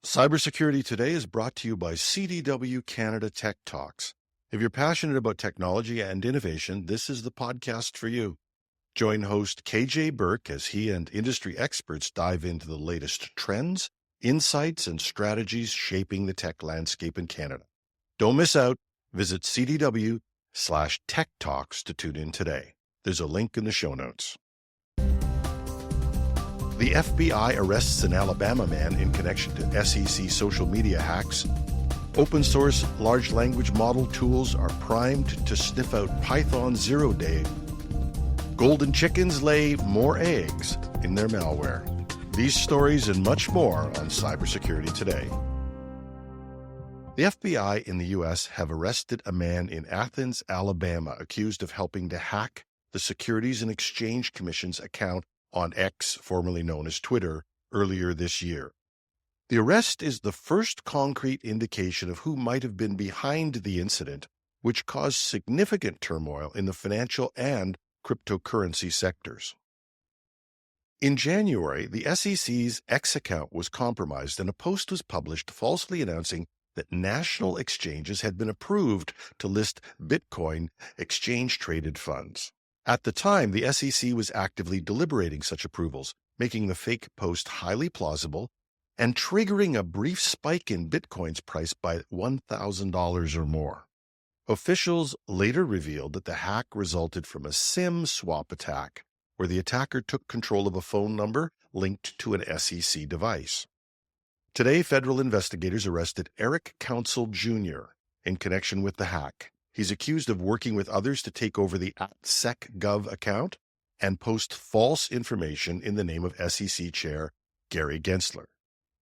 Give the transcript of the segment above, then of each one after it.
Cybersecurity Today is brought to you by CDW Canada Tech Talks. If you're passionate about technology and innovation, this is the podcast for you. Join host KJ Burke as he and industry experts dive into the latest trends, insights, and strategies shaping the tech landscape in Canada. Don't miss out. Visit CDW/Tech Talks to tune in today. There's a link in the show notes. The FBI arrests an Alabama man in connection to SEC social media hacks. Open source large language model tools are primed to sniff out Python zero-day. Golden chickens lay more eggs in their malware. These stories and much more on Cybersecurity Today. The FBI in the U.S. have arrested a man in Athens, Alabama, accused of helping to hack the Securities and Exchange Commission's account on X, formerly known as Twitter, earlier this year. The arrest is the first concrete indication of who might have been behind the incident, which caused significant turmoil in the financial and cryptocurrency sectors. In January, the SEC's X account was compromised and a post was published falsely announcing that national exchanges had been approved to list Bitcoin exchange-traded funds. At the time, the SEC was actively deliberating such approvals, making the fake post highly plausible and triggering a brief spike in Bitcoin's price by $1,000 or more. Officials later revealed that the hack resulted from a SIM swap attack, where the attacker took control of a phone number linked to an SEC device. Today, federal investigators arrested Eric Council Jr. in connection with the hack. He's accused of working with others to take over the @SecGov account and post false information in the name of SEC Chair Gary Gensler.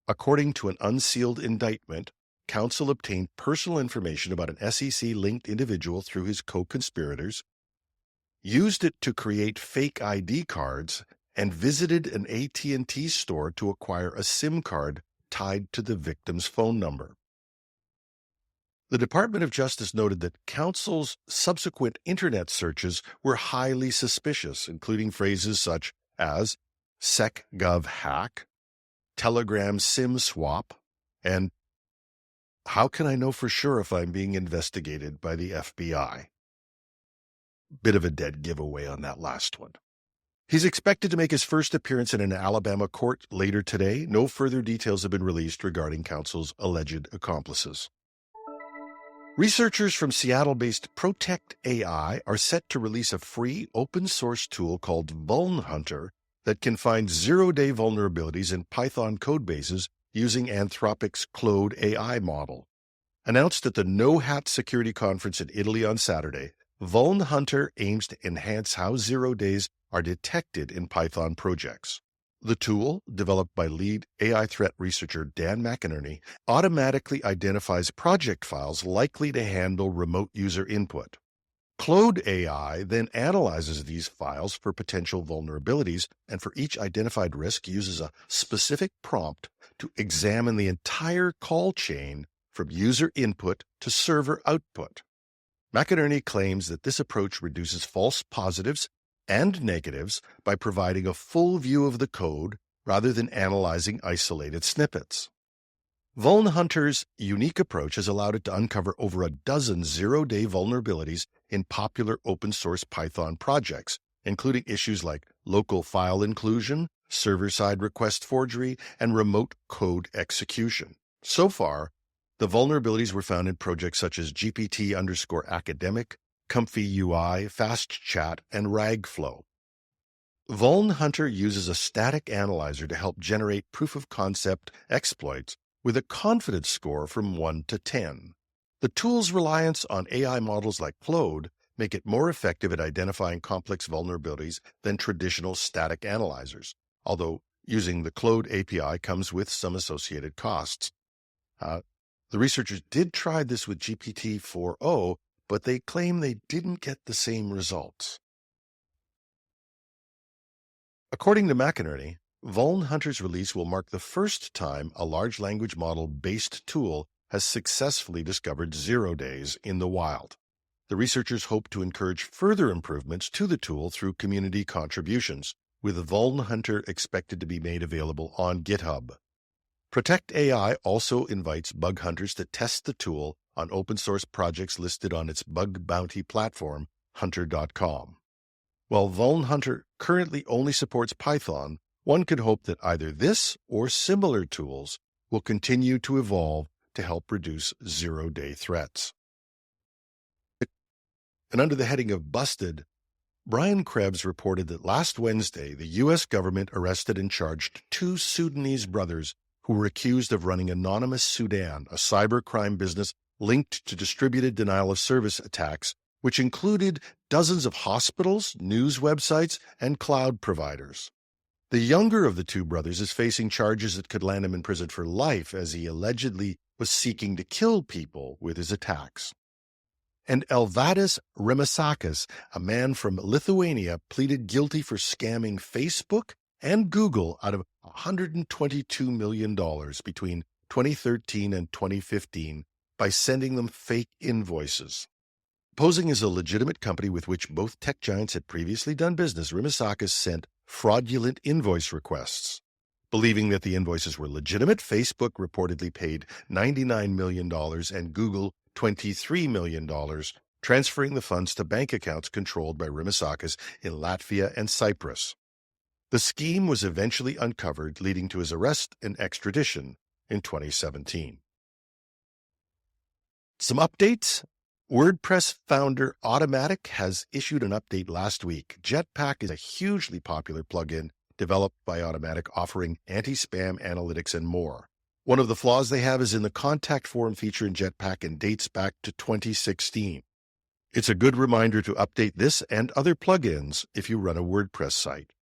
According to an unsealed indictment, Council obtained personal information about an SEC-linked individual through his co-conspirators, used it to create fake ID cards, and visited an AT&T store to acquire a SIM card tied to the victim's phone number. The Department of Justice noted that Council's subsequent internet searches were highly suspicious, including phrases such as SecGov hack, Telegram SIM swap, and how can I know for sure if I'm being investigated by the FBI? Bit of a dead giveaway on that last one. He's expected to make his first appearance in an Alabama court later today. No further details have been released regarding Council's alleged accomplices. Researchers from Seattle-based Protect AI are set to release a free open-source tool called Vulnhunter that can find zero-day vulnerabilities in Python codebases using Anthropic's Claude AI model. Announced at the No Hat Security Conference in Italy on Saturday, Vulnhunter aims to enhance how zero days are detected in Python projects. The tool, developed by lead AI threat researcher Dan McInerney, automatically identifies project files likely to handle remote user input. Claude AI then analyzes these files for potential vulnerabilities and for each identified risk uses a specific prompt to examine the entire call chain from user input to server output. McInerney claims that this approach reduces false positives and negatives by providing a full view of the code rather than analyzing isolated snippets. Vulnhunter's unique approach has allowed it to uncover over a dozen zero-day vulnerabilities in popular open-source Python projects, including issues like local file inclusion, server-side request forgery, and remote code execution. So far, the vulnerabilities were found in projects such as GPT_academic, Comfy UI, Fast Chat, and Ragflow. Vulnhunter uses a static analyzer to help generate proof-of-concept exploits with a confidence score from 1 to 10. The tool's reliance on AI models like Claude make it more effective at identifying complex vulnerabilities than traditional static analyzers, although using the Claude API comes with some associated costs. The researchers did try this with GPT-4o, but they claim they didn't get the same results. According to McInerney, Vulnhunter's release will mark the first time a large language model-based tool has successfully discovered zero days in the wild. The researchers hope to encourage further improvements to the tool through community contributions, with Vulnhunter expected to be made available on GitHub. Protect AI also invites bug hunters to test the tool on open source projects listed on its bug bounty platform, hunter.com. While VulnHunter currently only supports Python, one could hope that either this or similar tools will continue to evolve to help reduce zero-day threats. And under the heading of Busted, Brian Krebs reported that last Wednesday, the U.S. government arrested and charged 2 Sudanese brothers who were accused of running Anonymous Sudan, a cybercrime business linked to distributed denial-of-service attacks, which included dozens of hospitals, news websites, and cloud providers. The younger of the 2 brothers is facing charges that could land him in prison for life, as he allegedly was seeking to kill people with his attacks. And Elvadas Remasakis, a man from Lithuania, pleaded guilty for scamming Facebook and Google out of $122 million between 2013 and 2015 by sending them fake invoices. Posing as a legitimate company with which both tech giants had previously done business, Remasakis sent fraudulent invoice requests. Believing that the invoices were legitimate, Facebook reportedly paid $99 million and Google $23 million, transferring the funds to bank accounts controlled by Remasakis in Latvia and Cyprus. The scheme was eventually uncovered, leading to his arrest and extradition in 2017. Some updates. WordPress founder Automatic has issued an update last week. Jetpack is a hugely popular plugin developed by Automatic, offering anti-spam analytics and more. One of the flaws they have is in the contact form feature in Jetpack and dates back to 2016. It's a good reminder to update this and other plugins if you run a WordPress site.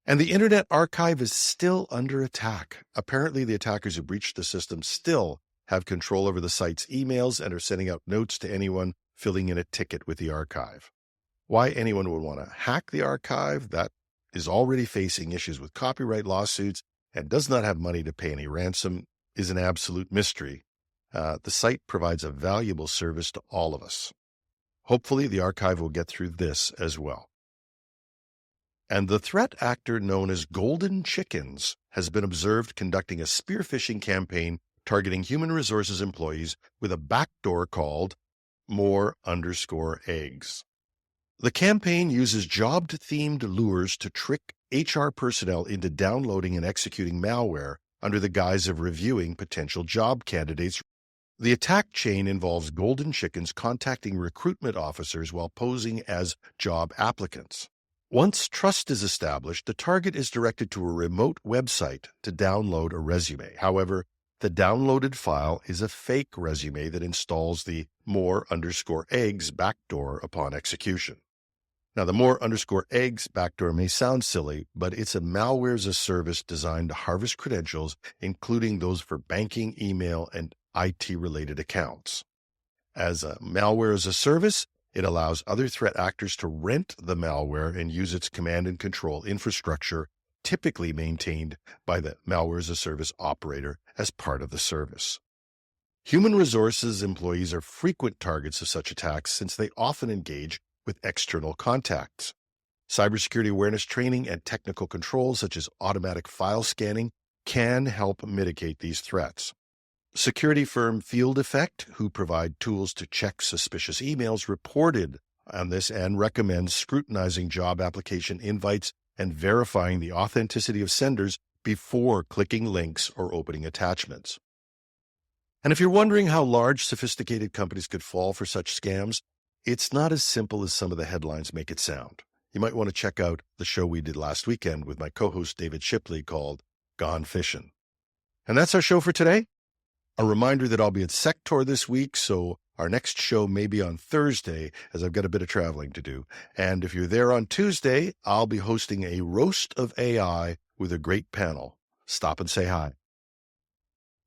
And the Internet Archive is still under attack. Apparently, the attackers who breached the system still have control over the site's emails and are sending out notes to anyone filling in a ticket with the archive. Why anyone would want to hack the archive that is already facing issues with copyright lawsuits and does not have money to pay any ransom is an absolute mystery. The site provides a valuable service to all of us. Hopefully, the archive will get through this as well. And the threat actor known as Golden Chickens has been observed conducting a spear phishing campaign targeting human resources employees with a backdoor called more_eggs. The campaign uses job-themed lures to trick HR personnel into downloading and executing malware under the guise of reviewing potential job candidates. The attack chain involves Golden Chickens contacting recruitment officers while posing as job applicants. Once trust is established, the target is directed to a remote website to download a resume. However, the downloaded file is a fake resume that installs the more_eggs backdoor upon execution. Now, the more_eggs backdoor may sound silly, but it's a malware as a service designed to harvest credentials, including those for banking, email, and IT-related accounts. As a malware as a service, it allows other threat actors to rent the malware and use its command and control infrastructure, typically maintained by the malware as a service operator as part of the service. Human resources employees are frequent targets of such attacks since they often engage with external contacts. Cybersecurity awareness training and technical controls such as automatic file scanning can help mitigate these threats. Security firm Field Effect, who provide tools to check suspicious emails, reported on this and recommends scrutinizing job application invites and verifying the authenticity of senders before clicking links or opening attachments. And if you're wondering how large, sophisticated companies could fall for such scams, it's not as simple as some of the headlines make it sound. You might want to check out the show we did last weekend with my co-host David Shipley called Gone Fishin'. And that's our show for today. A reminder that I'll be at Sector this week, so our next show may be on Thursday, as I've got a bit of traveling to do. And if you're there on Tuesday, I'll be hosting a roast of AI with a great panel. Stop and say hi.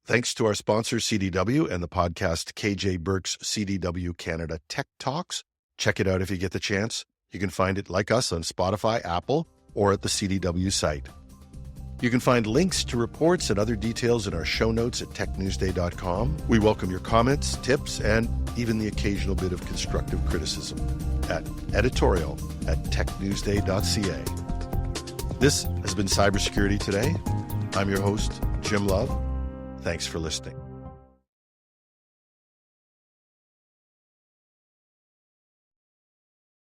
Thanks to our sponsor, CDW, and the podcast KJ Burke's CDW Canada Tech Talks. Check it out if you get the chance. You can find it, like us, on Spotify, Apple, or at the CDW site. You can find links to reports and other details in our show notes at technewsday.com. We welcome your comments, tips, and even the occasional bit of constructive criticism at editorial@technewsday.ca. This has been Cybersecurity Today. I'm your host, Jim Love, thanks for listening.